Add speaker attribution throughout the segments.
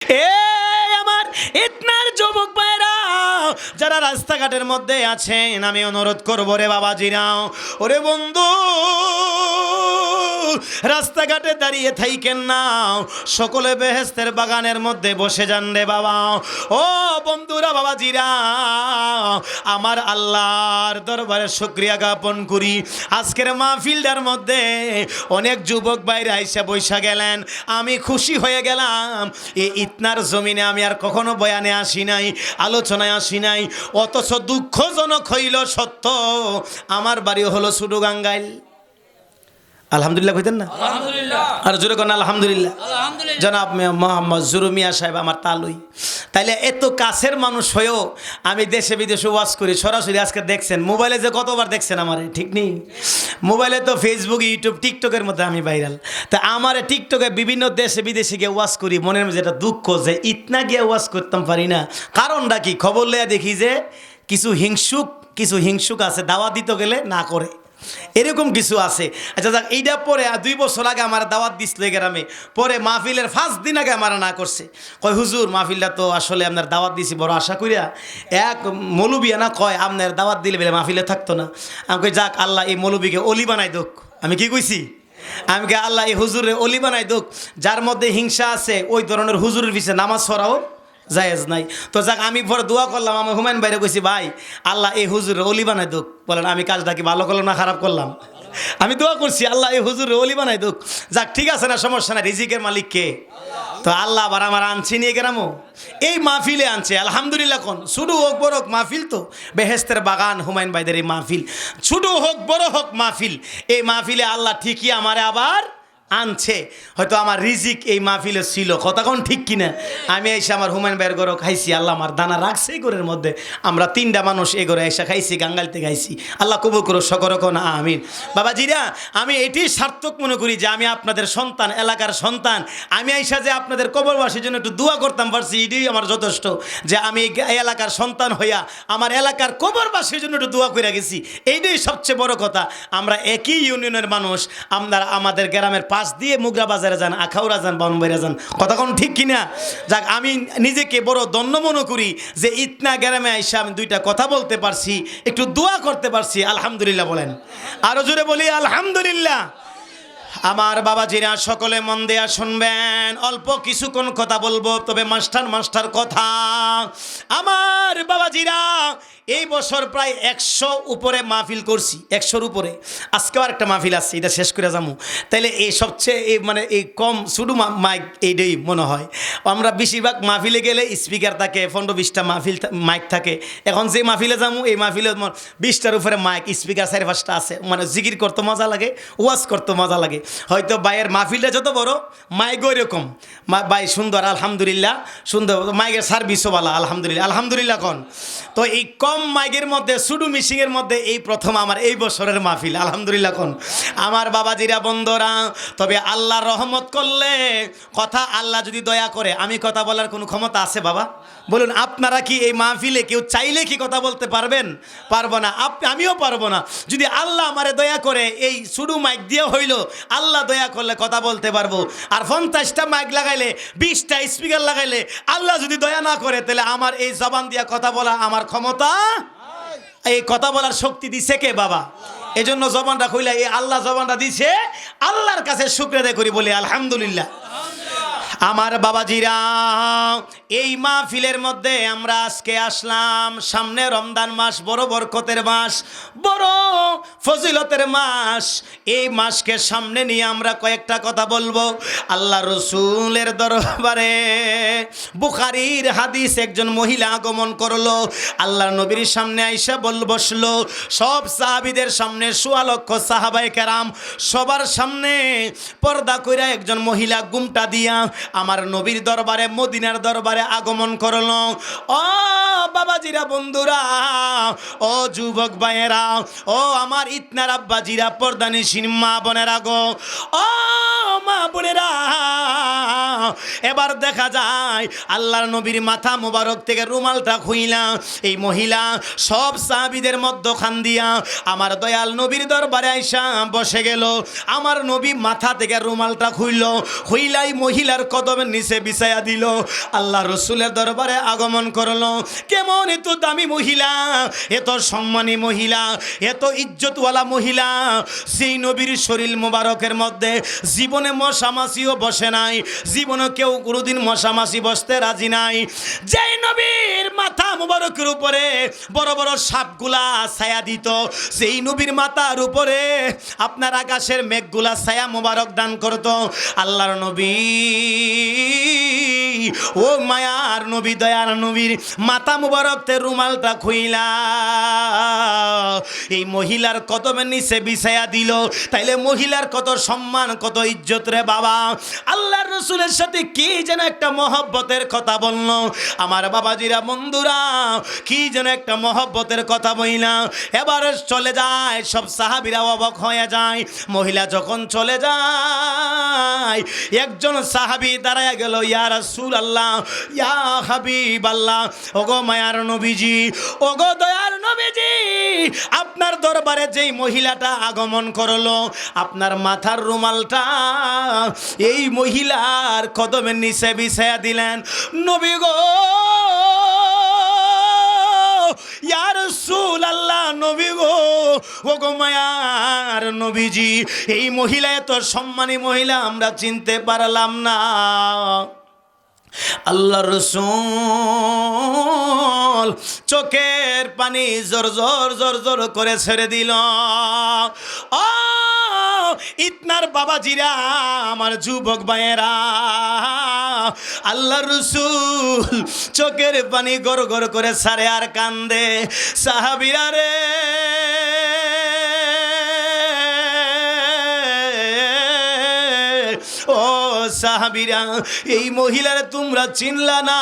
Speaker 1: এ আমার ইতনার যুবক ভাইরা যারা রাস্তাঘাটের মধ্যে আছেন, আমি অনুরোধ করবো রে বাবাজিরা, ওরে বন্ধু রাস্তাঘাটে দাঁড়িয়ে থাইকেন না, সকলে বেহেশতের বাগানের মধ্যে বসে যান রে বাবা। ও বন্ধুরা বাবাজিরা, আমার আল্লাহর দরবারে শুকরিয়া জ্ঞাপন করি, আজকের মাহফিলটার মধ্যে অনেক যুবক ভাইরা আইসা বৈশা গেলেন, আমি খুশি হয়ে গেলাম। এই ইতনার জমিনে আমি আর কখনো বয়ানে আসি নাই, আলোচনায় আসি নাই, অথচ দুঃখজনক হইল সত্য, আমার বাড়ি হলো সুডুগাঙ্গাইল। আলহামদুলিল্লাহ কইতেন না?
Speaker 2: আলহামদুলিল্লাহ।
Speaker 1: আর জোরে কোন আলহামদুলিল্লাহ।
Speaker 2: আলহামদুলিল্লাহ।
Speaker 1: জনাব মোহাম্মদ জুরু মিয়া সাহেব আমার তালুই। তাইলে এত কাছের মানুষ হয়েও আমি দেশে বিদেশে ওয়াজ করি, সরাসরি আজকে দেখছেন মোবাইলে যে কতবার দেখছেন আমারে, ঠিক নেই? মোবাইলে তো ফেসবুক, ইউটিউব, টিকটকের মধ্যে আমি ভাইরাল। তা আমার টিকটকে বিভিন্ন দেশে বিদেশে গিয়ে ওয়াজ করি, মনের মধ্যে একটা দুঃখ যে ইতনা গিয়ে ওয়াজ করতাম পারি না। কারণটা কি? খবর লইয়া দেখি যে কিছু হিংসুক আছে, দাওয়াত দিতে গেলে না করে, এরকম কিছু আছে। আচ্ছা যাক, এইটা পরে 2 বছর আগে আমার দাওয়াত দিছিল গ্রামে, পরে মাহফিলের 5 দিন আগে আমার না করছে, কয় হুজুর মাহফিলটা তো আসলে আপনার দাওয়াত দিছি বড় আশা করিয়া, এক মৌলবী না কয় আপনার দাওয়াত দিলে বেলে মাহফিলে থাকতো না। আমি কই যাক আল্লাহ এই মৌলবীকে অলি বানাই দোক। আমি কি কইছি? আমি কে আল্লাহ এই হুজুরে অলি বানাই দোক, যার মধ্যে হিংসা আছে ওই ধরনের হুজুরের পিছে নামাজ পড়াও জায়েজ নাই। তো যাক আমি পরে দোয়া করলাম, আমার হুমায়ুন ভাইরে কইছি ভাই আল্লাহ এই হুজুরে অলি বানাই দোক। বলেন আমি কাজটা কি ভালো করলাম না খারাপ করলাম? আমি দোয়া করছি আল্লাহ এই হুজুরে অলি বানাই দোক। যাক ঠিক আছে না, সমস্যা না, রিজিকের মালিক কে? তো আল্লাহ আবার আমার আনছি নিয়ে গেলামও এই মাহফিলে আনছে, আলহামদুলিল্লাহ। কোন ছোটো হোক বড় হোক মাহফিল তো বেহেশতের বাগান হুমায়ুন ভাইদের এই মাহফিল, ছোটো হোক বড় হোক মাহফিল, এই মাহফিলে আল্লাহ ঠিকই আমারে আবার আনছে। হয়তো আমার রিজিক এই মাহফিলে ছিল, কথা কোন ঠিক কিনা? আমি এসে আমার হুমায়ুন ভাইয়ের ঘরে খাইছি, আল্লাহ আমার দানা রাখছে এই ঘরের মধ্যে, আমরা 3টা মানুষ এই ঘরে এসে খাইছি, গাঙ্গালতে খাইছি। আল্লাহ কবুল করো, সকর কোন আমিন। বাবাজিরা, আমি এটি সার্থক মনে করি যে আমি আপনাদের সন্তান, এলাকার সন্তান, আমি আইসা যে আপনাদের কবরবাসীর জন্য একটু দোয়া করতাম পারছি, এটাই আমার যথেষ্ট। যে আমি এই এলাকার সন্তান হইয়া আমার এলাকার কবরবাসীর জন্য একটু দোয়া করে গেছি, এইটাই সবচেয়ে বড় কথা। আমরা একই ইউনিয়নের মানুষ, আমরা আমাদের গ্রামের পাশ দিয়ে মুগরা বাজারে যান, আখাউড়া যান, বাউনবাইরা যান, কথা কোন ঠিক কিনা? যাক আমি নিজেকে বড় ধন্য মনে করি যে ইতনা গ্রামে আইসা আমি 2টা কথা বলতে পারছি, একটু দোয়া করতে পারছি, আলহামদুলিল্লাহ বলেন। আরো জোরে বলি আলহামদুলিল্লাহ। আমার বাবাজিরা সকলে মন দেয়া শুনবেন, অল্প কিছুক্ষণ কথা বলবো, তবে মাস্টার কথা। আমার বাবাজিরা এই বছর প্রায় 100 উপরে মাহফিল করছি, 100-র উপরে। আজকেও একটা মাহফিল আছে, এটা শেষ করে যাবো। তাইলে এই সবচেয়ে মানে এই কম শুধু মাইক এইটাই মনে হয়। আমরা বেশিরভাগ মাহফিলে গেলে স্পিকার থাকে, 15-20টা মাইক থাকে। এখন যে মাহফিলে যাবো এই মাহফিলে 20টার উপরে মাইক, স্পিকার 4-5টা আছে। মানে জিকির করতে মজা লাগে, ওয়াজ করতে মজা লাগে। হয়তো বাইয়ের মাহফিলটা যত বড়, মাইক ওই রকম। বাই সুন্দর, আলহামদুলিল্লাহ সুন্দর, মাইকের সার্ভিসও ভালো, আলহামদুলিল্লাহ। আলহামদুলিল্লাহ কোন। তো এই কম মাইকের মধ্যে, শুধু মিশিংয়ের মধ্যে এই প্রথম আমার এই বছরের মাহফিল, আলহামদুলিল্লাহ কোন। আমার বাবাজিরা বন্ধুরা, তবে আল্লাহ রহমত করলে কথা, আল্লাহ যদি দয়া করে, আমি কথা বলার কোনো ক্ষমতা আছে বাবা? বলুন আপনারা কি এই মাহফিলে কেউ চাইলে কি কথা বলতে পারবেন? পারবো না, আমিও পারবো না। যদি আল্লাহ আমারে দয়া করে, এই শুধু মাইক দিয়ে হইল, আল্লাহ দয়া করলে কথা বলতে পারবো। আর 50টা মাইক লাগাইলে, 20টা স্পিকার লাগাইলে, আল্লাহ যদি দয়া না করে, তাহলে আমার এই জবান দিয়া কথা বলা আমার ক্ষমতা, এই কথা বলার শক্তি দিছে কে বাবা? এই জন্য জবানটা খুইলা, এই আল্লাহ জবানটা দিছে, আল্লাহর কাছে শুকরিয়া আদায় করি, বলি আলহামদুলিল্লাহ। আমার বাবাজিরা, এই মাহফিলের মধ্যে আমরা আজকে আসলাম, সামনে রমজান মাস, বড় বরকতের মাস, বড় ফজিলতের মাস। এই মাসকে সামনে নিয়ে আমরা কয়েকটা কথা বলবো। আল্লাহ রসুলের দরবারে বুখারীর হাদিস, একজন মহিলা আগমন করলো, আল্লাহর নবীর সামনে আইসা বসলো। সব সাহাবীদের সামনে, 1.25 লক্ষ সাহাবায়ে কেরাম, সবার সামনে পর্দা কইরা একজন মহিলা ঘুমটা দিয়া আমার নবীর দরবারে, মদিনার দরবারে আগমন করলো। ও বাবাজিরা বন্ধুরা, ও যুবক ভাইয়েরা, ও আমার ইতনার আব্বাজিরা, পর্দানিশীন মা বোনেরা গো, ও মা বোনেরা, এবার দেখা যায় আল্লাহর নবীর মাথা মোবারক থেকে রুমালটা খুইলা এই মহিলা সব সাহাবীদের মধ্যখান দিয়া আমার দয়াল নবীর দরবারে আইসা বসে গেল। আমার নবী মাথা থেকে রুমালটা খুইলাই মহিলার কদমের নিচে বিছায়া দিল। আল্লাহ রসুলের দরবারে আগমন করলো। কেমন এত দামি মহিলা, এত সম্মানী মহিলা, এত ইজ্জতওয়ালা মহিলা, সেই নবীর শরীর মোবারকের মধ্যে জীবনে মশামাছিও বসে নাই, জীবনে কেউ কোনোদিন মশামাছি বসতে রাজি নাই। যেই নবীর মাথা মোবারকের উপরে বড় বড় সাপগুলা ছায়া দিত, সেই নবীর মাথার উপরে আপনার আকাশের মেঘগুলা ছায়া মোবারক দান করত। আল্লাহর নবী, ও মায়ার নবী, দয়ার নবীর মাথা মুবারকতে রুমালটা খুইলা এই মহিলার কদমের নিচে বিছায়া দিল। তাইলে মহিলার কত সম্মান, কত ইজ্জত রে বাবা। আল্লাহর রসুলের সাথে কি যেন একটা মহব্বতের কথা বলল। আমার বাবাজিরা, বন্ধুরা, কি যেন একটা মহব্বতের কথা বইলা এবার চলে যায়। সব সাহাবীরা অবাক হয়ে যায়। মহিলা যখন চলে যায়, একজন সাহাবী দাঁড়ায় গেল, ইয়া রাসূলুল্লাহ, ইয়া হাবিবাল্লাহ, ওগো মায়ার নবীজি, ওগো দয়ার নবীজি, আপনার দরবারে যেই মহিলাটা আগমন করলো, আপনার মাথার রুমালটা এই মহিলার কদমের নিচে বিছায়া দিলেন। নবী গো, ইয়া রাসূলুল্লাহ, নবী গো, ওগো মায়ার নবীজি, এই মহিলা এত সম্মানী মহিলা আমরা চিনতে পারলাম না। আল্লাহ রাসূল চোখের পানি জোর জোর জোর জোর করে ছেড়ে দিল। ও ইতনার বাবাজিরা, আমার যুবক ভাইয়েরা, আল্লাহ রাসূল চোখের পানি গড় গড় করে ছাড়ে আর কান্দে। সাহাবীরা রে, ও সাহাবীরা, এই মহিলার তোমরা চিনলা না?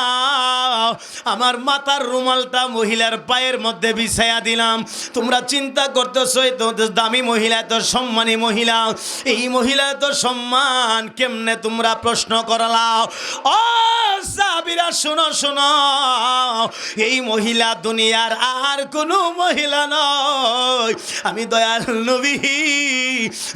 Speaker 1: আমার মাথার রুমালটা মহিলার পায়ের মধ্যে বিছায়া দিলাম। তোমরা চিন্তা করতেছো এত দামি মহিলা, এত সম্মানী মহিলা, এই মহিলা এত সম্মান কেমনে তোমরা প্রশ্ন করলাও? ও সাহাবীরা, শোনো শোনো, এই মহিলা দুনিয়ার আর কোনো মহিলা নয়। আমি দয়াল নবী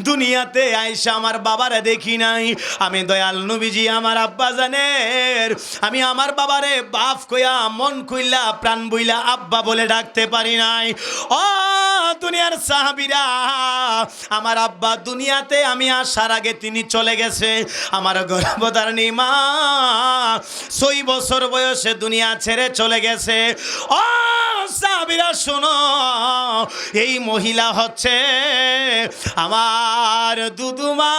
Speaker 1: দুনিয়াতে আইসা আমার বাবারে দেখি নাই। আমি দয়াল নবীজি আমার আব্বা জানের, আমি আমার বাবারে বাপ কইয়া মন কইলা প্রাণ বইলা আব্বা বলে ডাকতে পারি নাই। ও দুনিয়ার সাহাবীরা, আমার আব্বা দুনিয়াতে আমি আসার আগে তিনি চলে গেছে। আমার গর্ভধারিণী মা 6 বছর বয়সে দুনিয়া ছেড়ে চলে গেছে। ও সাহাবীরা শোনো, এই মহিলা হচ্ছে আমার দুদুমা,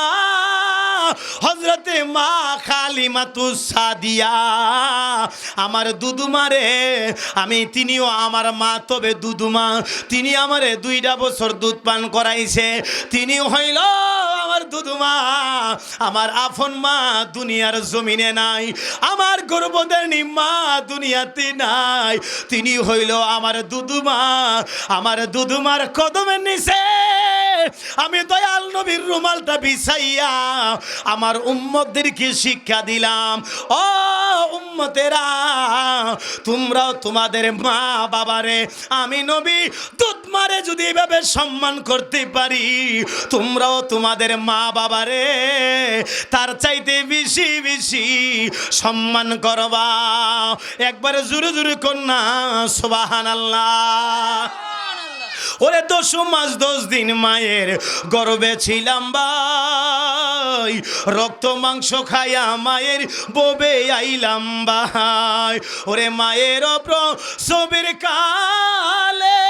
Speaker 1: হযরতে মা খালিমাতুস সাদিয়া। আমার দুদুমারে আমি, তিনিও আমার মা, তবে দুদুমা তিনি আমারে 2টা বছর দুধ পান করাইছে। তিনি হইল আমার দুদুমা, আমার আপন মা দুনিয়ার জমিনে নাই, আমার গর্ভধারিণী মা দুনিয়াতে নাই। তিনি হইল আমার দুদুমা। আমার দুদুমার কদমের নিচে আমি দয়াল নবীর রুমালটা বিছাইয়া আমার উম্মতদেরকে শিক্ষা দিলাম। ও উম্মতেরা, তোমরাও তোমাদের মা বাবারে আমি নবী দুধ মারে যদি এভাবে সম্মান করতে পারি, তোমরাও তোমাদের মা বাবারে তার চাইতে বেশি বেশি সম্মান করবা। একবারে জোরে জোরে কন্যা সুবহানাল্লাহ। ওরে 10 মাস 10 দিন মায়ের গর্ভে ছিলাম ভাই, রক্ত মাংস খাইয়া মায়ের ববে আইলাম ভাই। ওরে মায়ের প্রসবের কালে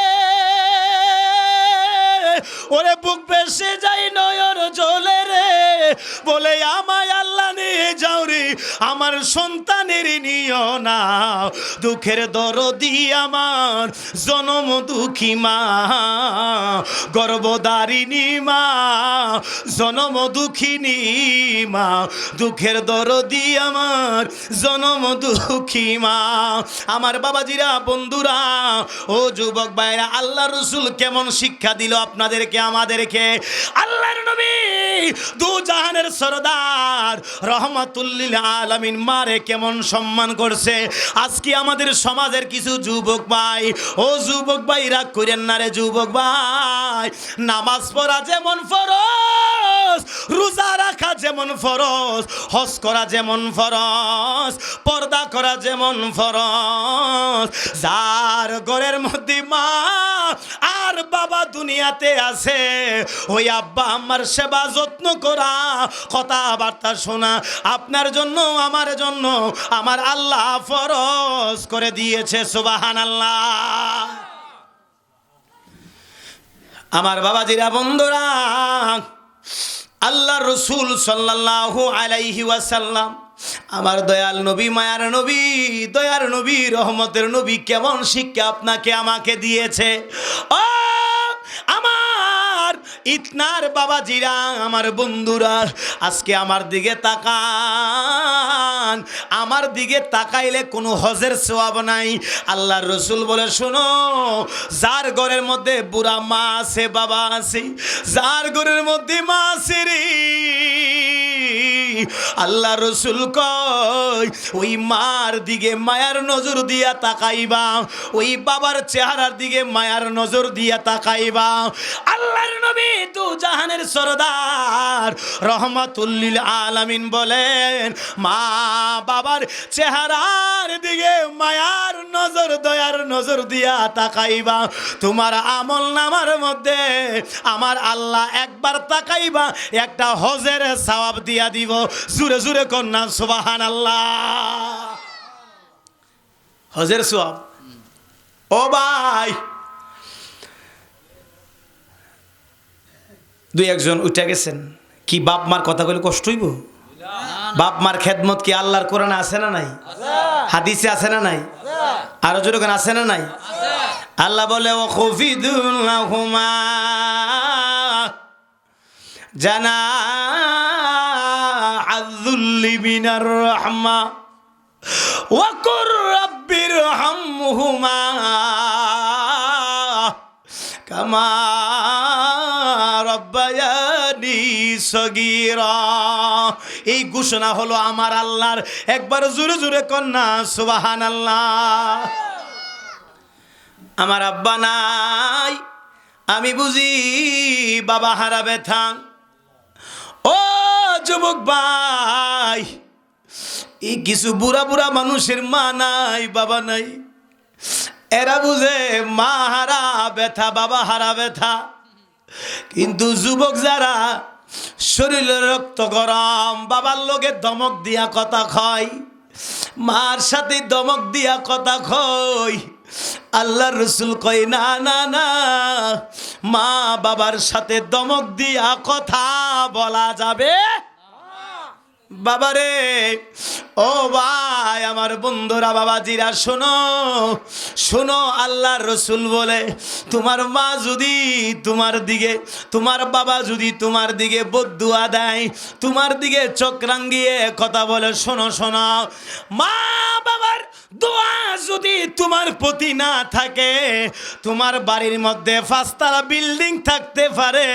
Speaker 1: ওরে বুক বেসে যাই নয়ন জলে রে, বলে আমায় আল্লাহ নিয়ে যাও রে, আমার সন্তানের নিও না। দুঃখের দরদি আমার জনম দুঃখী মা, গর্ভধারিণী মা, জনম দুঃখিনী মা, দুঃখের দরদি আমার জনম দুঃখী মা। আমার বাবাজিরা, বন্ধুরা, ও যুবক ভাইরা, আল্লাহ রসুল কেমন শিক্ষা দিল আপনাদেরকে আমাদেরকে। আল্লাহর নবী দু জাহানের সরদার রহমাতুল লিল আলামিন মারে কেমন সম্মান করছে। আজকে আমাদের সমাজের কিছু যুবক ভাই, ও যুবক ভাই রাগ করেন না রে যুবক ভাই, নামাজ পড়া যেমন ফরজ, রোজা রাখা যেমন ফরজ, হজ করা যেমন ফরজ, পর্দা করা যেমন ফরজ, যার ঘরের মধ্যে মা আর বাবা দুনিয়াতে আছে, ওই আব্বা আমার সেবা যত্ন করা, কথাবার্তা শোনা আপনার জন্য আমার জন্য আমার আল্লাহ ফরজ করে দিয়েছে। সুবহানাল্লাহ। আমার বাবাজিরা বন্ধুরা, আল্লাহ রসুল সাল্লাল্লাহু আলাইহি ওয়াসাল্লাম আমার দয়াল নবী, মায়ার নবী, দয়ার নবী, রহমতের নবী কেমন শিক্ষা আপনাকে আমাকে দিয়েছে। ও আমার ইতনার বাবাজিরা, আমার বন্ধুরা, আজকে আমার দিকে তাকান। আমার দিকে তাকাইলে কোনো হজের সওয়াব নাই। আল্লাহর রসুল বলে শোনো, যার ঘরের মধ্যে বুড়া মা আছে, বাবা আছে, যার ঘরের মধ্যে মা আছে রে, আল্লাহ রসুল কয় ওই মার দিকে মায়ার নজর দিয়া তাকাইবা, ওই বাবার চেহারার দিকে মায়ার নজর দিয়া তাকাইবা। আল্লাহর নবী দু জাহানের সরদার রহমাতুল লিল আলামিন বলেন, মা বাবার চেহারার দিকে মায়ার নজর, দয়ার নজর দিয়া তাকাইবা। তোমার আমল নামার মধ্যে আমার আল্লাহ একবার তাকাইবা, একটা হজের সওয়াব দিয়া দিব। জুরে জুরে কন্যা সুবহানাল্লাহ। হজের সওয়াব। ও ভাই, দুই একজন উঠে গেছেন, কি বাপ মার কথা বলে কষ্ট হইব? বাপ মার খেদমত কি আল্লাহর কোরআনে আছে না নাই? হাদিসে আছে না নাই? আরো জোরে কোন আছে না নাই? আল্লাহ বলে ও খুফিদুল্লাহুমা জানা আযুল্লি মিনার রাহমা ওয়া কুর রাব্বিরহামহুমা কামা রাব্বায়ানি সগীরা। এই ঘোষণা হলো আমার আল্লাহর। একবার জোরে জোরে কন্যা সুবহানাল্লাহ। আমার আব্বা নাই, আমি বুঝি বাবা হারা ব্যথা। ও যুবক ভাই, এই কিছু বুড়া বুড়া মানুষের মা নাই, বাবা নাই, এরা বুঝে মা হারা ব্যথা, বাবা হারা ব্যথা। কিন্তু যুবক যারা শরীরের রক্ত গরম, বাবার লোকে ধমক দিয়া কথা কয়, মার সাথে ধমক দিয়া কথা কয়, আল্লাহর রসুল কয় না না না, মা বাবার সাথে ধমক দিয়া কথা বলা যাবে বাবারে। ও ভাই, আমার বন্ধুরা, বাবাজিরা, শোনো শোনো, আল্লাহর রসুল বলে তোমার মা যদি তোমার দিকে, তোমার বাবা যদি তোমার দিকে বদদুয়া দেয়, তোমার দিকে চোখ রাঙ্গিয়ে কথা বলে, শোনো শোনো, মা বাবার দোয়া যদি তোমার প্রতি না থাকে, তোমার বাড়ির মধ্যে 5 তলা বিল্ডিং থাকতে পারে,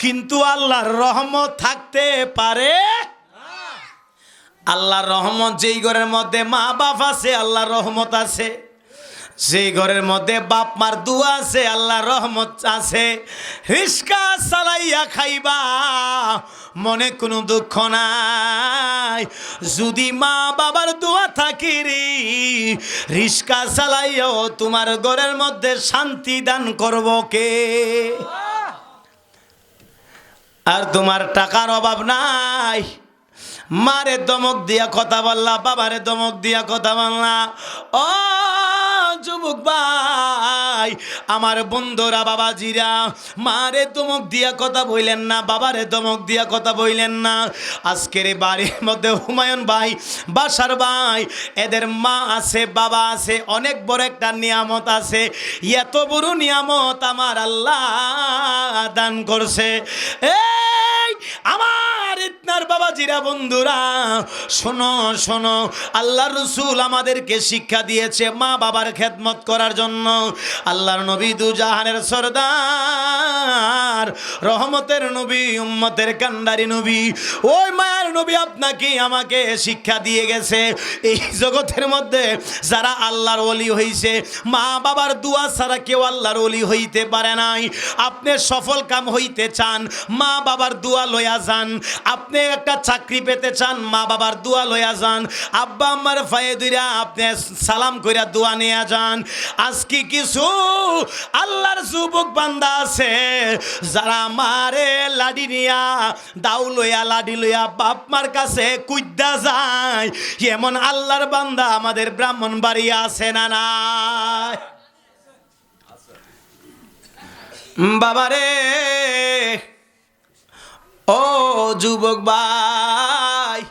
Speaker 1: কিন্তু আল্লাহর রহমত থাকতে পারে। আল্লাহর রহমত যেই ঘরের মধ্যে মা বাপ আছে, আল্লাহর রহমত আছে। যেই ঘরের মধ্যে বাপ মার দোয়া আছে, আল্লাহর রহমত আছে। রিস্কা চালাইয়া খাইবা, মনে কোনো দুঃখ নাই। যদি মা বাবার দোয়া থাকে রে, রিস্কা চালাইয়াও তোমার ঘরের মধ্যে শান্তি দান করব কে? আর তোমার টাকার অভাব নাই, মারে দমক দিয়া কথা বললা, বাবারে দমক দিয়া কথা বললা। ও যুবক ভাই, আমার বন্ধুরা, বাবাজিরা, মারে দমক দিয়া কথা বইলেন না, বাবারে দমক দিয়া কথা বইলেন না। আজকের বাড়ির মধ্যে হুমায়ুন ভাই, বাসার ভাই, এদের মা আছে, বাবা আছে, অনেক বড় একটা নিয়ামত আছে। এত বড় নিয়ামত আমার আল্লাহ দান করছে। এই আমার আল্লাহর বাবাজিরা বন্ধুরা, শোনো শোনো, আল্লাহর রাসূল আমাদেরকে শিক্ষা দিয়েছে মা বাবার খেদমত করার জন্য। আল্লাহর নবী দু জাহানের সরদার, রহমতের নবী, উম্মতের কান্ডারি নবী, ওই মায়ের নবী আপনাকে আমাকে শিক্ষা দিয়ে গেছে, এই জগতের মধ্যে যারা আল্লাহর ওলি হইছে মা বাবার দোয়া ছাড়া কেউ আল্লাহর ওলি হইতে পারে নাই। আপনি সফল কাম হইতে চান, মা বাবার দোয়া লইয়া যান। আপনি একটা চাকরি পেতে চান, মা বাবার দোয়া লইয়া যান। আব্বা আম্মার পায়ে ধইরা আপনি সালাম কইরা দোয়া নিয়ে যান। আজকে কিছু আল্লাহর যুবক বান্দা আছে যারা মারে লাডি নিয়া, দাও লইয়া, লাডি লইয়া বাপ মার কাছে কুইদ্দা যায়, এমন আল্লাহর বান্দা আমাদের ব্রাহ্মণবাড়িয়া আছে না নাই? বাবারে, ও যুবক ভাই,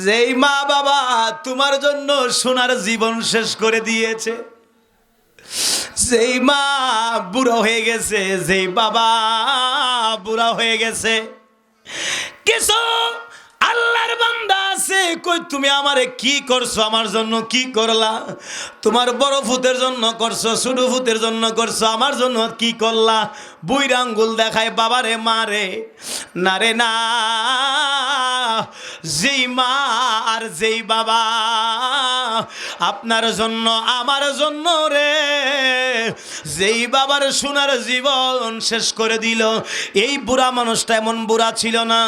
Speaker 1: যেই মা বাবা তোমার জন্য সোনার জীবন শেষ করে দিয়েছে, যেই মা বুড়া হয়ে গেছে, যেই বাবা বুড়া হয়ে গেছে, কিছু আল্লাহর বান্দা আছে কই তুমি আমারে কি করছো, আমার জন্য কি করলা? তোমার বড় ফুতের জন্য করছো, ছোট ফুতের জন্য করছো, আমার জন্য কি করলা? বুইরা আঙ্গুল দেখায় বাবারে মারে না রে না। যেই মা আর যেই বাবা আপনার জন্য আমার জন্য রে, যেই বাবার সোনার জীবন শেষ করে দিল, এই বুড়া মানুষটা এমন বুড়া ছিল না,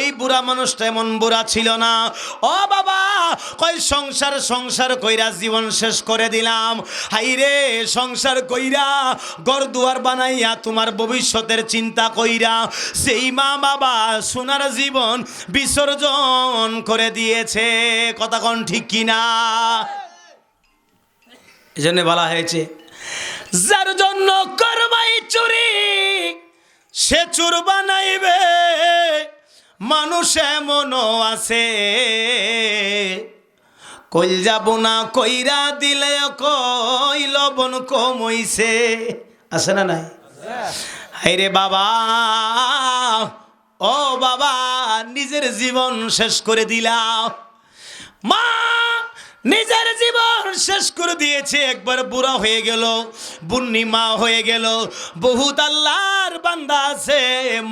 Speaker 1: এই বুড়া মানুষটা এমন বুড়া ছিল না। ও বাবা, কই সংসার সংসার কইরা জীবন শেষ করে দিলাম। হাইরে, সংসার কইরা ঘর দুয়ার বানাইয়া তোমার ভবিষ্যতের চিন্তা কইরা সেই মা বাবা সোনার জীবন বিসর্জন করে দিয়েছে। কথা কোন ঠিক কিনা? এই জন্য বলা হয়েছে, যার জন্য করবাই চুরি সে চোর বানাইবে। মানুষ এমনও আছে কইল যাব না কইরা দিলে কই লবণ কম হইছে, আছে না নাই? হাইরে বাবা, ও বাবা, নিজের জীবন শেষ করে দিলাম। মা নিজের জীবন শেষ করে দিয়েছে, একবার বুড়া হয়ে গেল, বুন্নি মা হয়ে গেল। বহুত আল্লাহর বান্দা আছে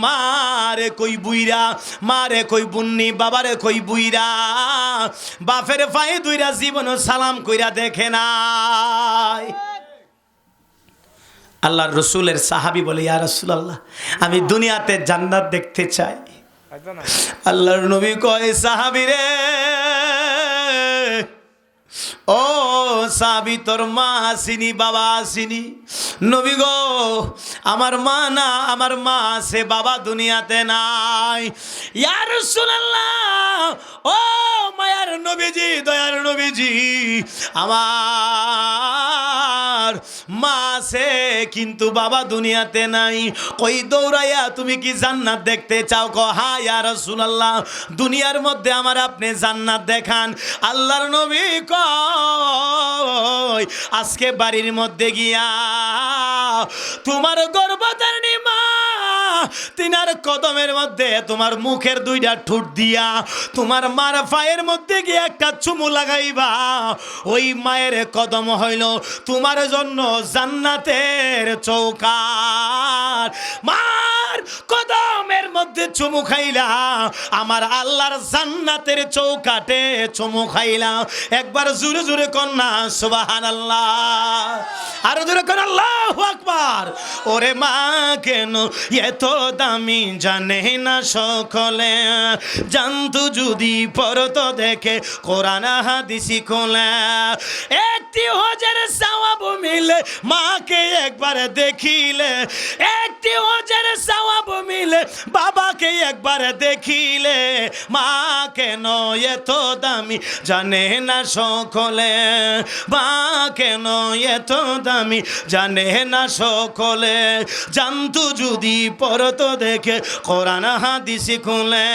Speaker 1: মারে কই বুইরা, মারে কই বুন্নি, বাবারে কই বুইরা, বাপের পায়ে দুইরা জীবন সালাম কইরা দেখে নাই। আল্লাহর রসুলের সাহাবী বলে, ইয়া রাসূলুল্লাহ, আমি দুনিয়াতে জান্নাত দেখতে চাই। আল্লাহর নবী কয়, সাহাবী রে, ও সাহাবী, তোর মা আসিনি, বাবা আসিনি? নবী গো, আমার মা না, আমার মা আছে, বাবা দুনিয়াতে নাই। ইয়া রাসূলুল্লাহ, ও মায়ার নবীজি, দয়ার নবীজি, আমার মা আছে কিন্তু বাবা দুনিয়াতে নাই। কই দৌড়াইয়া তুমি কি জান্নাত দেখতে চাও? কো হ্যাঁ ইয়া রাসূলুল্লাহ, দুনিয়ার মধ্যে আমার আপনি জান্নাত দেখান। আল্লাহর নবী কয়, আজকে বাড়ির মধ্যে গিয়া তোমার গর্ভধারিণী মা তিনার কদমের মধ্যে তোমার মুখের দুইটা ঠোঁট দিয়া তোমার মার পায়ের মধ্যে গিয়ে একটা চুমু লাগাইবা। ওই মায়ের কদম হইল তোমার জন্য জান্নাতের চৌকাঠ। মার কদমের মধ্যে চুমু খাইলা, আমার আল্লাহর জান্নাতের চৌকাঠে চুমু খাইলা। একবার জোরে জোরে কন্যা সুবহানাল্লাহ, আরো জোরে কর আল্লাহু আকবার। ওরে মা কেন এত দামি জানে না সকলে, জানতো যদি পড়তো দেখে কোরআন হাদিসি খোলে। একটি হজের সওয়াব মিলে মাকে একবার দেখিলে, একটি হজের সওয়াব মিলে বাবাকে একবার দেখিলে। মা কেন এত দামি জানে না সকলে, মা কেন এত দামি জানে না সকলে, জানতো যদি পড়তো দেখে কোরআন হাদিসি খুলে।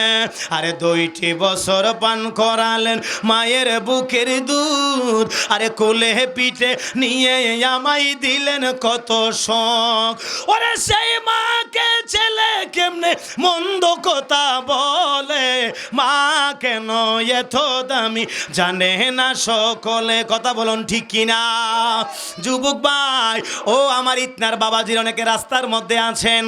Speaker 1: আরে 2টি বছর পান করালেন মায়ের বুকের দুধ, আরে কোলে পিঠে নিয়ে আমায় দিলেন কত শখ। ওরে সেই মাকে ছেলে কেমনে মন্দ কথা বলে, মা কেন এত দামি জানে না সকলে। কথা বলুন ঠিক কিনা যুবক ভাই? ও আমার ইতনার বাবাজির অনেকে রাস্তার মধ্যে আছেন,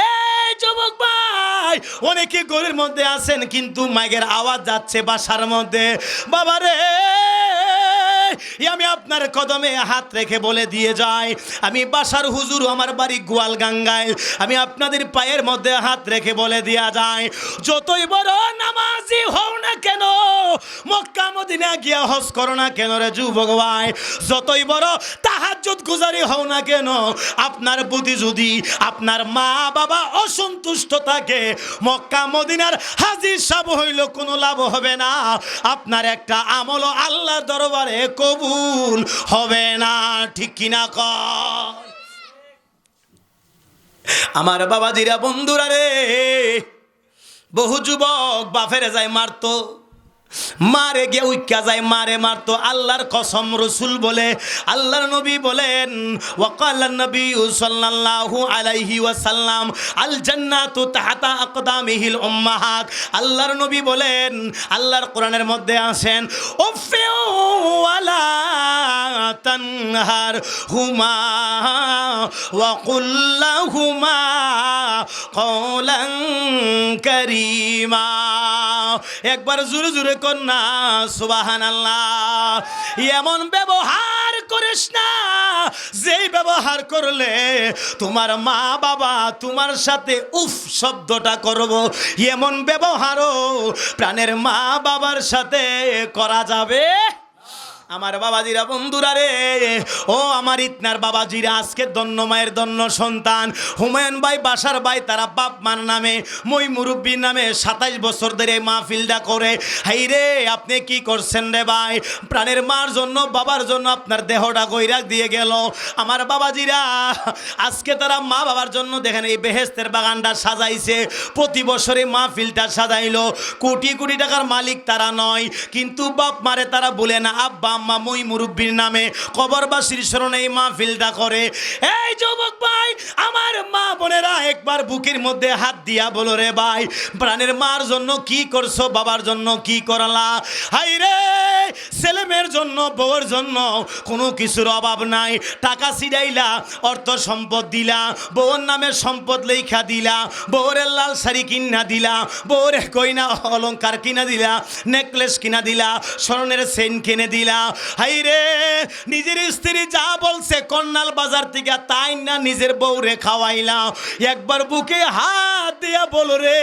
Speaker 1: এই যুবক ভাই অনেকে গলির মধ্যে আছেন, কিন্তু মাইকের আওয়াজ যাচ্ছে বাসার মধ্যে। বাবারে আমি আপনার কদমে হাত রেখে বলে দিয়ে যাই, আমি বাসার হুজুর, আমার বাড়ি গোয়ালগাঙ্গায়, আমি আপনাদের পায়ের মধ্যে হাত রেখে বলে দেয়া যায়, যতই বড় নামাজি হও না কেন, মক্কা মদিনা গিয়া হজ করো না কেন রে যুবক ভাই, যতই বড় তাহাজ্জুদ গুজারি হও না কেন, আপনার প্রতি যদি আপনার মা বাবা অসন্তুষ্ট থাকে, মক্কা মদিনার হাজী সাহেব হইল কোনো লাভ হবে না, আপনার একটা আমল আল্লাহর দরবারে কবুল হবে না। ঠিক কিনা কর আমার বাবাজিরা, বন্ধুরা রে, বহু যুবক বাপের যায় মারতো, মারে গিয়ে উইক্কা যায়, মারে মারতো। আল্লাহর কসম, রসুল বলে, আল্লাহর নবী বলেন, ওয়াকালান নবী সাল্লাল্লাহু আলাইহি ওয়াসাল্লাম আল জান্নাতু তাহতা আকদামিহিল উম্মাহাত। আল্লাহর নবী বলেন, আল্লাহর কোরআনের মধ্যে আছেন, উফিউ ওয়ালা তানহার হুমা ওয়া কুল লাহুমা কওলান কারীমা। একবার জোরে জোরে কন্যা সুবহানাল্লাহ। এমন ব্যবহার করিস না যেই ব্যবহার করলে তোমার মা বাবা তোমার সাথে উফ শব্দটা করব, এমন ব্যবহারও প্রাণের মা বাবার সাথে করা যাবে। আমার বাবাজিরা, বন্ধুরা রে, ও আমার ইতনার বাবাজিরা, আজকে দন্ন মায়ের দন্ন সন্তান হুমায়ুন ভাই, বাসার ভাই, তারা বাপ মার নামে, মই মুরব্বীর নামে 27 বছর ধরে মাহফিলটা করে। হাই রে, আপনি কি করছেন রে ভাই? প্রাণের মার জন্য, বাবার জন্য আপনার দেহটা গৈরাক দিয়ে গেল। আমার বাবাজিরা, আজকে তারা মা বাবার জন্য দেখেন এই বেহেস্তের বাগানটা সাজাইছে, প্রতি বছরে মাহফিলটা সাজাইলো। কোটি কোটি টাকার মালিক তারা নয়, কিন্তু বাপ মারে তারা বলে না, আব্বা আম্মা মই মুরব্বীর নামে কবরবাসীর স্মরণে এই মাহফিলটা করে। এই যুবক ভাই, আমার মা বোনেরা, একবার বুকের মধ্যে হাত দিয়া বলো রে ভাই, প্রাণের মার জন্য কি করছো, বাবার জন্য কি করলা? হাই রে, ছেলে মেয়ের জন্য, বউর জন্য কোনো কিছুর অভাব নাই, টাকা ছিড়াইলা, অর্থ সম্পদ দিলা, বউর নামে সম্পদ লেখা দিলা, বউর লাল শাড়ি কিনা দিলা, বউর গয়না অলংকার কিনা দিলা, নেকলেস কিনা দিলা, স্বর্ণের চেইন কিনে দিলা। হাই রে, নিজের স্ত্রী যা বলছে কন্নাল বাজার থেকে তাই না নিজের বউরে খাওয়াইলা। একবার বুকে হাত দিয়া বলো রে,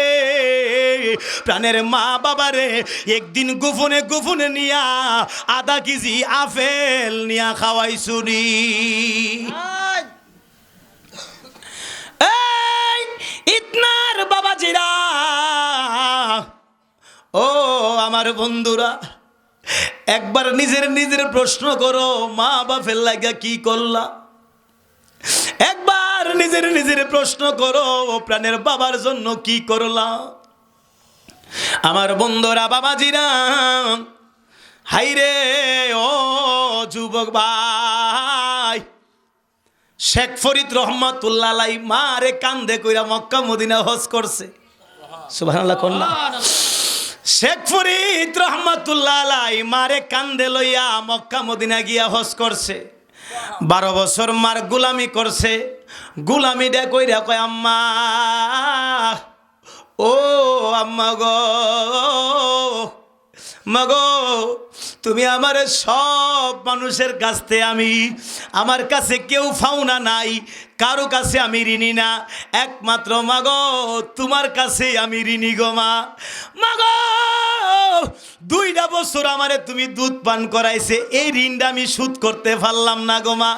Speaker 1: প্রাণের মা বাবারে একদিন গোপনে গোপনে নিয়া আধা কেজি আপেল নিয়া খাওয়াইছুনি। এই ইতনার বাবাজিরা, ও আমার বন্ধুরা, একবার নিজের প্রশ্ন করো, মা বাপের লাগা কি করলা? একবার নিজের প্রশ্ন করো, প্রাণের বাবার জন্য কি করলা? আমার বন্ধুরা, বাবাজিরা, হাইরে ও যুবক ভাই, শেখ ফরিদ রহমাতুল্লাহ আলাইহি মারে কান্দে কইরা মক্কা মদিনা হজ করছে। সুবহানাল্লাহ কন্যা। শেখ ফরিদ রহমাতুল্লাহ আলাইহি মারে কান্দে লইয়া মক্কা মদিনা গিয়া হজ করছে। 12 বছর মার গোলামি করছে। গোলামি ডে কইরা কয়, আম্মা, ও আম্মা গো, মাগো, তুমি আমার সব মানুষের কাছে, আমার কাছে কেউ ফাউনা নাই, কারো কাছে আমি ঋণী না, একমাত্র মাগো তোমার কাছে আমি ঋণী গো মা। মাগো, 2টা বছর আমারে তুমি দুধ পান করাইছে, এই ঋণটা আমি শোধ করতে পারলাম না গো মা।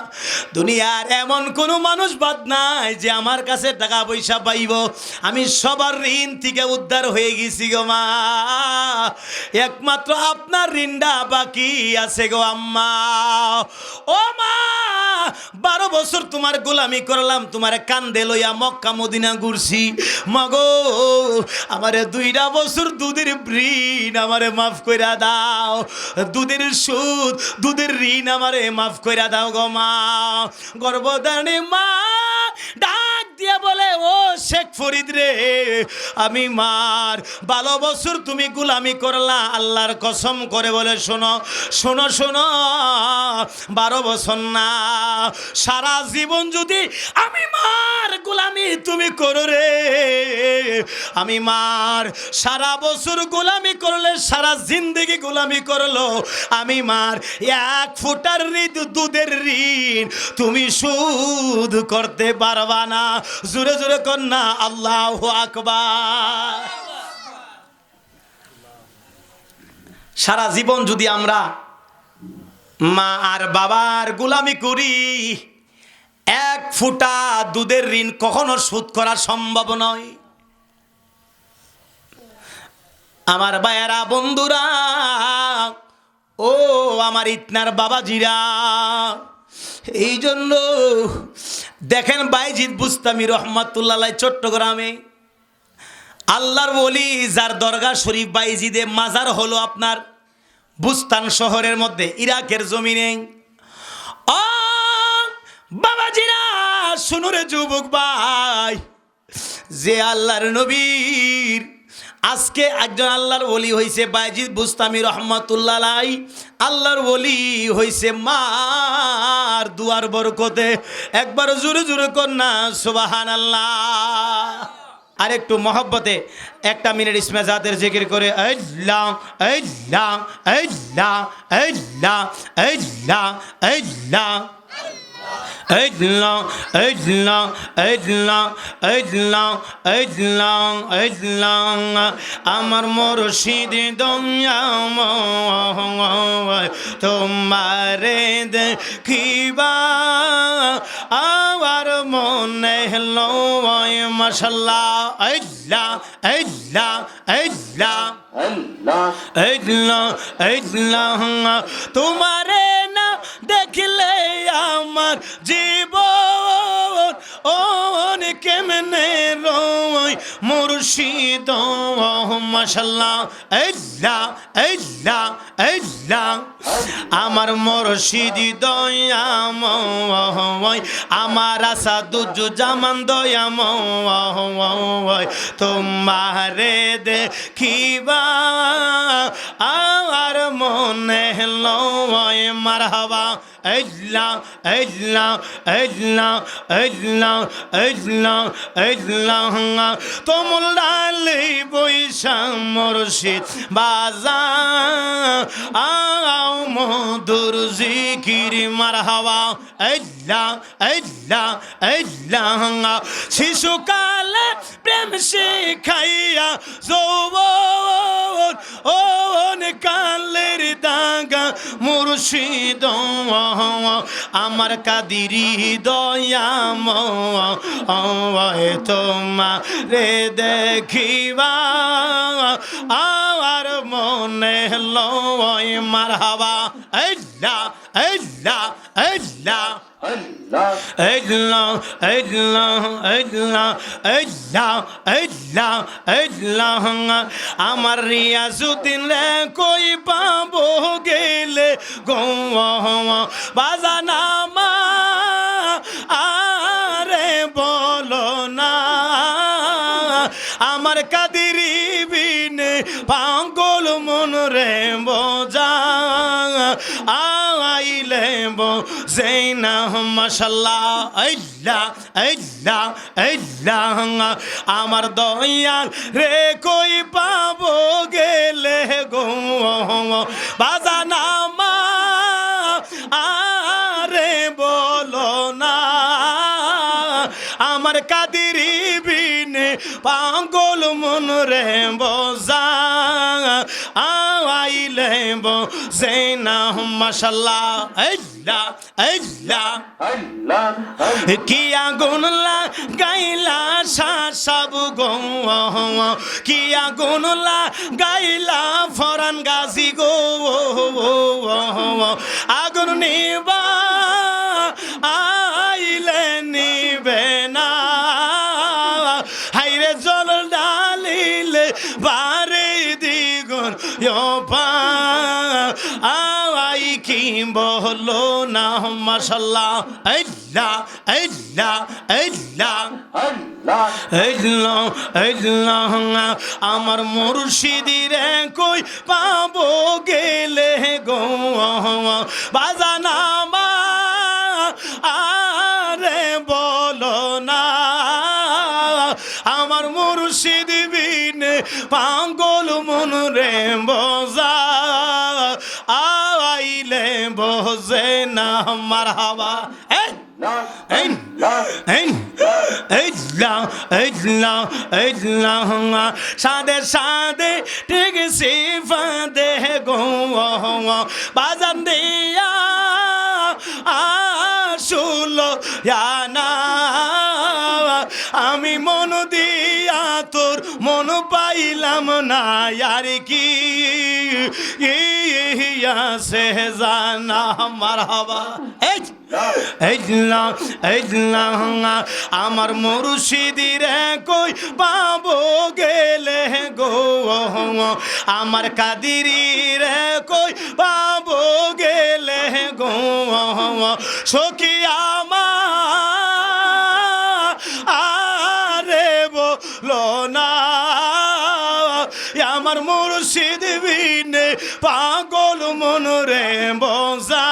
Speaker 1: দুনিয়ার এমন কোনো মানুষ বাদ নাই যে আমার কাছে টাকা পয়সা পাইব, আমি সবার ঋণ থেকে উদ্ধার হয়ে গেছি গো মা, একমাত্র আপনার ঋণটা বাকি আছে গো আম্মা। ও মা, 12 বছর তোমার গোলামি করলাম, তোমার কান্দে লইয়া মক্কা মদিনা ঘুরছি, মাগো আমারে 2টা বছর দুধের ঋণ আমারে মাফ কইরা দাও, দুধের সুদ, দুধের ঋণ আমারে মাফ কইরা দাও গো মা। গর্ভধারণী মা ডাক দিয়া বলে, ও শেখ ফরিদ রে, আমি মার 12 বছর তুমি গোলামি করলা, আল্লাহর কসম করে বলে শোনো শোনো শোনো, 12 বছর না, সারা জীবন যদি আমি মার গোলামি তুমি করো রে, আমি মার সারা বছর গোলামি করলে, সারা জিন্দেগি গোলামি করলো, আমি মার 1 ফোঁটার দুধের ঋণ তুমি শোধ করতে পারবা না। জোরে জোরে কন্যা আল্লাহু আকবার। সারা জীবন যদি আমরা মা আর বাবার গোলামি করি, 1 ফোঁটা দুধের ঋণ কখনো শোধ করা সম্ভব নয়। আমার ভাইয়েরা, বন্ধুরা, ও আমার ইতনার বাবাজিরা, এই জন্য দেখেন বাইজিদ বুস্তামি রহমাতুল্লাহ আলাইহি চট্টগ্রামে আল্লাহর ওলি যার দরগা শরীফ বাইজিদে মাজার হলো আপনার বুস্তান শহরের মধ্যে ইরাকের জমিনে। ও বাবাজিরা শুনো রে যুবক ভাই, যে আল্লাহর নবীর আজকে একজন আল্লাহর ওলি হইছে বাইজিদ বুস্তামি রহমাতুল্লাহ আলাইহি, আল্লাহর ওলি হইছে মার দুয়ার বরকতে। একবার জোরে জোরে কন্যা সুবহানাল্লাহ। আর একটু মহব্বতে 1 মিনিট ইসমে জাতের জিকির করে আল্লাহ আল্লাহ আল্লাহ আল্লাহ আল্লাহ আল্লাহ আল্লাহ আল্লাহ আল্লাহ আল্লাহ আল্লাহ আল্লাহ। আমার মুর্শিদ দয়াময় তোমারে দেখিবা, আমার মনে লয় মাশাআল্লাহ। আল্লাহ আল্লাহ আল্লাহ আল্লাহ আল্লাহ। তোমারে না দেখলে আমার জীবন কেমনে রয় মুর্শিদ মাশাআল্লাহ। আল্লাহ আল্লাহ আল্লাহ। আমার মুর্শিদ দয়াময়, আমার আসাদুজ্জামান দয়াময়, তোমারে দেখিবা আর মনে লয় মারহাবা। আল্লাহ আল্লাহ আল্লাহ আল্লাহ আল্লাহ আল্লাহ। তোমরা ডালে বৈশা মুর্শিদ বাজা আও মধুর জিকির মারহাবা। আল্লাহ আল্লাহ আল্লাহ। শিশুকালে প্রেম শিখাইয়া যৌবন কালের দাগা মুর্শিদ আমার কাদিরি দয়াময়, তোমারে দেখিবা আর মনে লয় মারহাবা। আল্লাহ আল্লাহ আল্লাহ আল্লাহ আল্লাহ আল্লাহ আল্লাহ আল্লাহ আল্লাহ। আমার রিয়াজুদ্দিন রে কই পাবো গেলে গো বাজানা মা আরে বলো না, আমার কাদিরি বিনে পাগল মন রে বোঝা আইলে বোঝেনা মাশাআল্লাহ। আল্লাহ আল্লাহ আল্লাহ। আমার দয়াল রে কই পাবো গেলে গো বাজানা মা আরে বলো না, আমার কাদিরি বিনে পাগল মন রে বোঝা আইলে বোঝেনা মাশাআল্লাহ। আল্লাহ আল্লাহ আল্লাহ। কি আগুন লাগাইলা সব গো, কি আগুন লাগাইলা ফরান গাজী গো, আগুন নিবা আইলে নিবে না, হাইরে জল ডালিলে বারে দ্বিগুণ আই কি বলো না মাশাআল্লাহ আল্লাহ আল্লাহ আল্লাহ আল্লাহ আল্লাহ আমার মুর্শিদিরে কই পাবো গেলে গো বাজানা আরে বলো না আমার মুর্শিদ বিনে পাগল মন রে বোঝা আইলে বোঝে না মারহাবা সাদে সাদে ঠিক সিফাদে গো বাজান দিয়া আসলো না আমি মন দিয়া তোর মন পাইলাম না আর কি সে জানা মারহাবা আমার মুর্শিদিরে কই পাবো গেলে গো আমার কাদিরিরে কই পাবো গেলে গো সখী আরে বলো না আমার মুর্শিদ বিনে পাগল মন রে বোঝা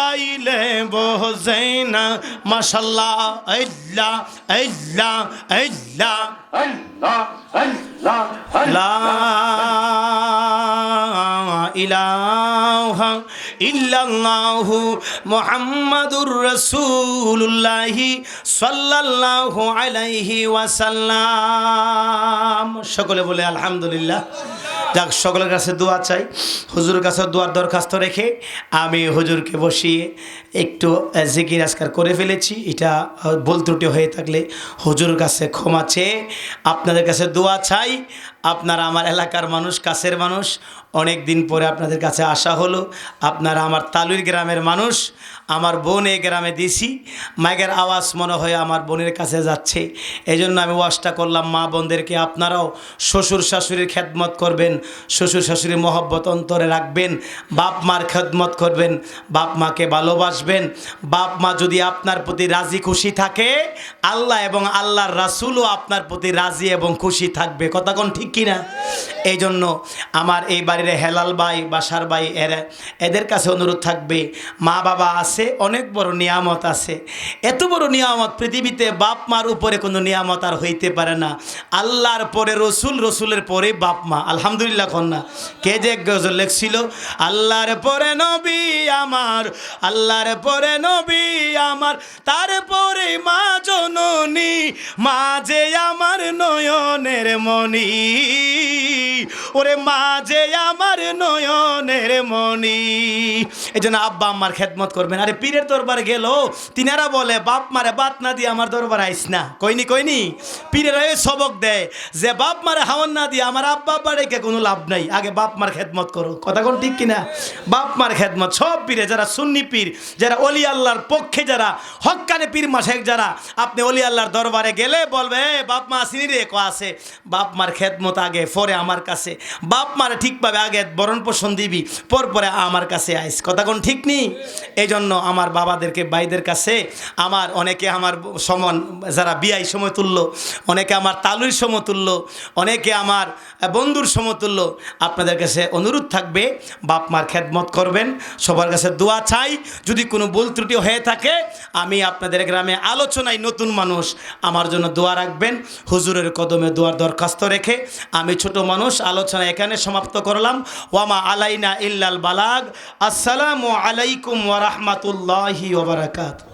Speaker 1: আইলে বোঝে না মাশাআল্লাহ আল্লাহ আল্লাহ আল্লাহ লা ইলাহা ইল্লাল্লাহু মুহাম্মাদুর রাসূলুল্লাহ সাল্লাল্লাহু আলাইহি ওয়াসাল্লাম। সকলে বলে আলহামদুলিল্লাহ। যাক, সকলের কাছে দোয়া চাই, হুজুরের কাছে দোয়ার দরখাস্ত রেখে আমি হুজুরকে বসিয়ে একটু জিকির আজকার করে ফেলেছি। এটা ভুল ত্রুটি হয়ে থাকলে হুজুরের কাছে ক্ষমা চেয়ে আপনাদের কাছে দোয়া চাই। আপনারা আমার এলাকার মানুষ, কাছের মানুষ, অনেক দিন পরে আপনাদের কাছে আসা হলো। আপনারা আমার তালুর গ্রামের মানুষ, আমার বোন এই গ্রামে দিছি, মাইকের আওয়াজ মনে হয় আমার বোনের কাছে যাচ্ছে। এই জন্য আমি ওয়াজটা করলাম মা বোনদেরকে, আপনারাও শ্বশুর শাশুড়ির খেদমত করবেন, শ্বশুর শাশুড়ির মহব্বত অন্তরে রাখবেন, বাপ মার খেদমত করবেন, বাপ মাকে ভালোবাসবেন। বাপ মা যদি আপনার প্রতি রাজি খুশি থাকে, আল্লাহ এবং আল্লাহর রাসূলও আপনার প্রতি রাজি এবং খুশি থাকবে। কথা কোন ঠিক কিনা? এই জন্য আমার এই বাড়ির হেলাল ভাই, বাসার ভাই, এদের কাছে অনুরোধ থাকবে, মা বাবা আছে, অনেক বড় নিয়ামত আছে। এত বড় নিয়ামত পৃথিবীতে বাপ মার উপরে কোনো নিয়ামত আর হইতে পারে না। আল্লাহর পরে রসুল, রসুলের পরে বাপ মা। আলহামদুলিল্লাহ কন্যা কে যে গজল লেখছিল, আল্লাহর পরে নবী আমার, আল্লাহর পরে নবী আমার, তারপরে মা জননী, মা যে আমার নয়নের মণি, ওরে মা যে আমার নয়নের মণি। এই জন্য আব্বা আম্মার খেদমত করবেন। আরে পীরের দরবার গেল, তিনারা বলে বাপ মারে বাত না দিয়ে আমার দরবার আইস না। কইনি পীরেরা এই সবক দেয় যে বাপ মারে হাওয়ান না দিয়ে আমার আব্বা আব্বা রেখে কোনো লাভ নাই, আগে বাপ মার খেদমত করো। কথা কোন ঠিক কিনা? বাপ মার খেদমত সব পীরে, যারা সুন্নি পীর, যারা অলি আল্লাহর পক্ষে, যারা হক্কানে পীর মাশেক, যারা আপনি অলি আল্লাহর দরবারে গেলে বলবে বাপ মা আসিনি রে, আছে বাপ মার খেদমত আগে, পরে আমার কাছে। বাপ মারে ঠিকভাবে আগে বরণ পোষণ দিবি, পরে আমার কাছে আইস। কথা কোন ঠিক নেই? এই জন্য আমার বাবাদেরকে, ভাইদের কাছে, আমার অনেকে আমার সমান, যারা বিয়াই সমতুল্য, অনেকে আমার তালুর সমতুল্য, অনেকে আমার বন্ধুর সমতুল্য, আপনাদের কাছে অনুরোধ থাকবে বাপ মার খেদমত করবেন। সবার কাছে দোয়া চাই। যদি কোনো ভুল ত্রুটি হয়ে থাকে, আমি আপনাদের গ্রামে আলোচনায় নতুন মানুষ, আমার জন্য দোয়া রাখবেন। হুজুরের কদমে দোয়ার দরখাস্ত রেখে আমি ছোট মানুষ আলোচনা এখানে সমাপ্ত করলাম। ওয়ামা আলাইনা ইল্লাল বালাগ। আসসালামু আলাইকুম ওয়া রাহমাতুল্লাহি ওয়া বারাকাতুহু।